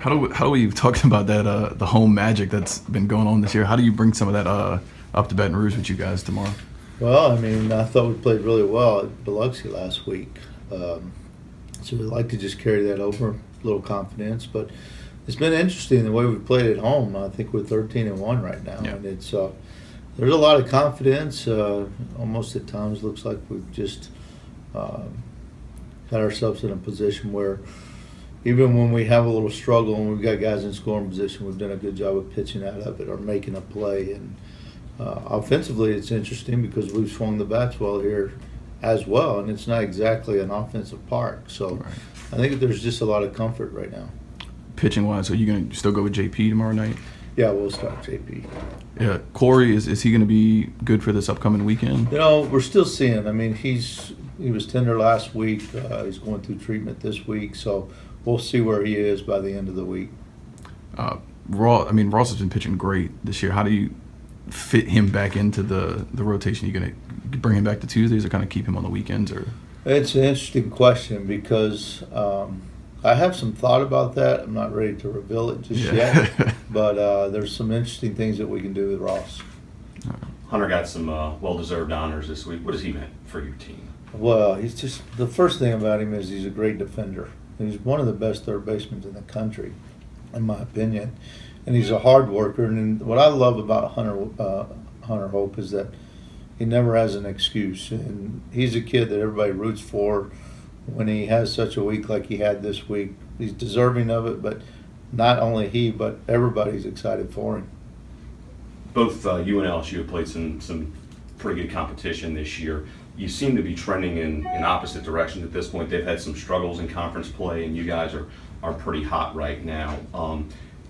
How do we talking about that the home magic that's been going on this year? How do you bring some of that up to Baton Rouge with you guys tomorrow? Well, I mean, I thought we played really well at Biloxi last week. So we'd like to just carry that over, a little confidence. But it's been interesting the way we played at home. I think we're 13-1 right now, Yeah. and it's there's a lot of confidence. Almost at times looks like we've just got ourselves in a position where even when we have a little struggle and we've got guys in scoring position, we've done a good job of pitching out of it or making a play. And offensively, it's interesting because we've swung the bats well here as well, and it's not exactly an offensive park. So Right. I think there's just a lot of comfort right now. Pitching wise, so you gonna still go with JP tomorrow night? Yeah, we'll start JP. Yeah, Corey is he gonna be good for this upcoming weekend? You know, we're still seeing. I mean, he was tender last week. He's going through treatment this week, so we'll see where he is by the end of the week. Ross has been pitching great this year. How do you fit him back into the rotation? You gonna bring him back to Tuesdays or kind of keep him on the weekends? Or It's an interesting question because I have some thought about that. I'm not ready to reveal it just yet, but there's some interesting things that we can do with Ross. Hunter got some well-deserved honors this week. What has he meant for your team? Well, he's just the first thing about him is he's a great defender. He's one of the best third basemen in the country, in my opinion, and he's a hard worker. And what I love about Hunter Hope is that he never has an excuse, and he's a kid that everybody roots for. When he has such a week like he had this week, he's deserving of it. But not only he, but everybody's excited for him. Both you and LSU have played some pretty good competition this year. You seem to be trending in opposite directions at this point. They've had some struggles in conference play, and you guys are pretty hot right now.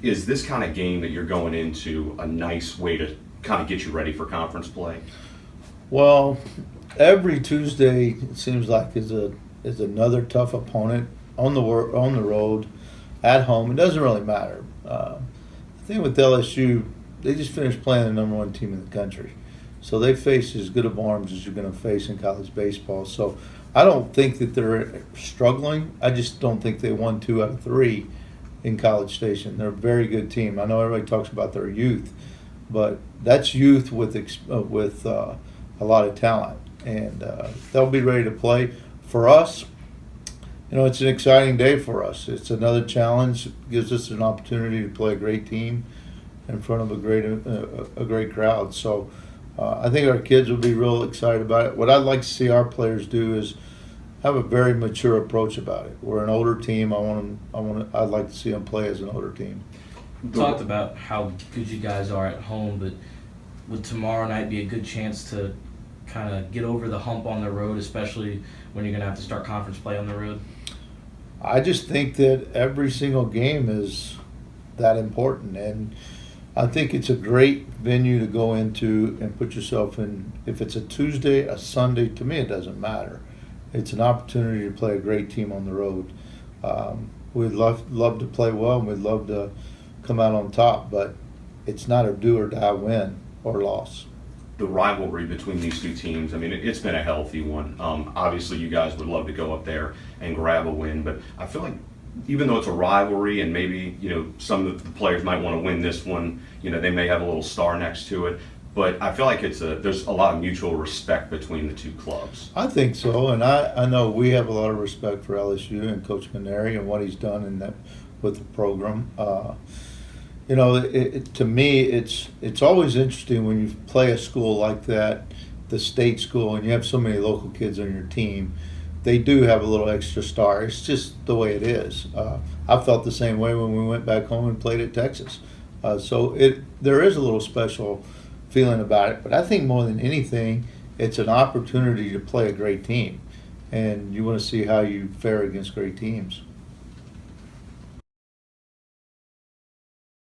Is this kind of game that you're going into a nice way to kind of get you ready for conference play? Well, every Tuesday it seems like is another tough opponent on the road, at home. It doesn't really matter. The thing with LSU, they just finished playing the number one team in the country, so they face as good of arms as you're going to face in college baseball. So I don't think that they're struggling. I just don't think they won 2 out of 3 in College Station. They're a very good team. I know everybody talks about their youth, but that's youth with a lot of talent, and they'll be ready to play. For us, you know, it's an exciting day for us. It's another challenge. It gives us an opportunity to play a great team in front of a great crowd. So I think our kids will be real excited about it. What I'd like to see our players do is have a very mature approach about it. We're an older team. I'd like to see them play as an older team. We talked about how good you guys are at home, but would tomorrow night be a good chance to kind of get over the hump on the road, especially when you're going to have to start conference play on the road? I just think that every single game is that important, and I think it's a great venue to go into and put yourself in. If it's a Tuesday, a Sunday, to me it doesn't matter. It's an opportunity to play a great team on the road. We'd love to play well, and we'd love to come out on top, but it's not a do or die win or loss. The rivalry between these two teams, I mean, it's been a healthy one. Obviously, you guys would love to go up there and grab a win, but I feel like even though it's a rivalry and maybe, you know, some of the players might want to win this one, you know, they may have a little star next to it, but I feel like there's a lot of mutual respect between the two clubs. I think so, and I know we have a lot of respect for LSU and Coach Maneri and what he's done with the program. You know, to me, it's always interesting when you play a school like that, the state school, and you have so many local kids on your team. They do have a little extra star. It's just the way it is. I felt the same way when we went back home and played at Texas. So there is a little special feeling about it. But I think more than anything, it's an opportunity to play a great team. And you want to see how you fare against great teams.